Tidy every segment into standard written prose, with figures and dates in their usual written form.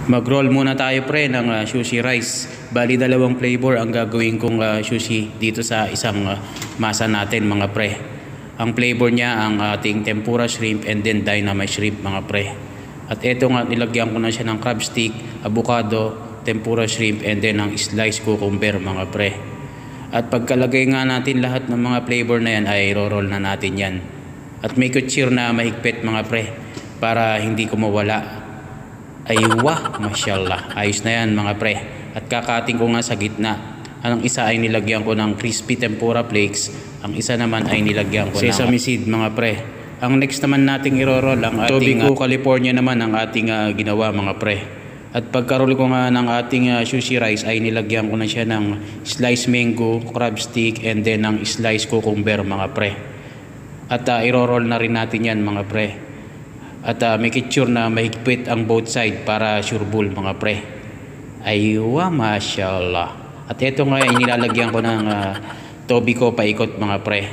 Mag-roll muna tayo pre ng sushi rice. Bali dalawang flavor ang gagawin kong sushi dito sa isang masa natin mga pre. Ang flavor niya ang ating tempura shrimp and then dynamite shrimp mga pre. At eto nga nilagyan ko na siya ng crab stick, avocado, tempura shrimp and then ang sliced cucumber mga pre. At pagkalagay nga natin lahat ng mga flavor na yan ay ro-roll na natin yan. At may kutsir na mahigpit mga pre para hindi ko mawala. Ay wah, mashallah. Ayos na yan mga pre. At kakating ko nga sa gitna. Ang isa ay nilagyan ko ng crispy tempura flakes. Ang isa naman ay nilagyan ko ng sesame seed mga pre. Ang next naman nating iro-roll ang ating Tobiko California naman ang ating ginawa mga pre. At pagkarol ko nga ng ating sushi rice ay nilagyan ko na siya ng sliced mango, crab stick and then ng sliced cucumber mga pre. At iro-roll na rin natin yan mga pre. At make it sure na mahigpit ang both side para sureball mga pre. Aywa, mashallah. At ito nga ay nilalagyan ko ng Tobiko paikot mga pre.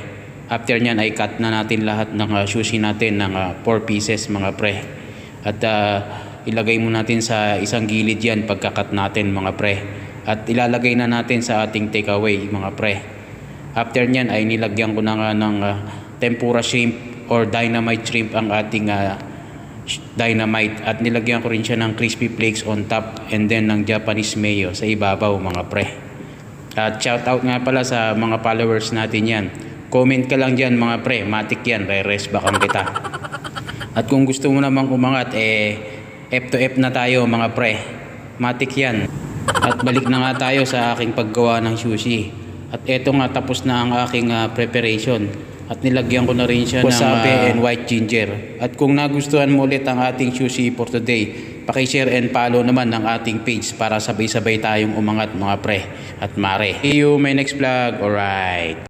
After nyan ay cut na natin lahat ng sushi natin ng 4 pieces mga pre. At ilagay mo natin sa isang gilid yan pagkakat natin mga pre. At ilalagay na natin sa ating takeaway mga pre. After nyan ay nilagyan ko na nga ng tempura shrimp or dynamite shrimp ang ating dynamite at nilagyan ko rin siya ng crispy flakes on top and then ng Japanese mayo sa ibabaw mga pre. At shout out nga pala sa mga followers natin yan. Comment ka lang dyan mga pre, matik yan, re-rest bakang kita. At kung gusto mo namang umangat F to F na tayo mga pre, matik yan. At balik na nga tayo sa aking paggawa ng sushi. At eto nga tapos na ang aking preparation. At nilagyan ko na rin siya wasabi and white ginger. At kung nagustuhan mo ulit ang ating sushi for today, paki-share and follow naman ng ating page para sabay-sabay tayong umangat mga pre at mare. See you my next vlog. Alright.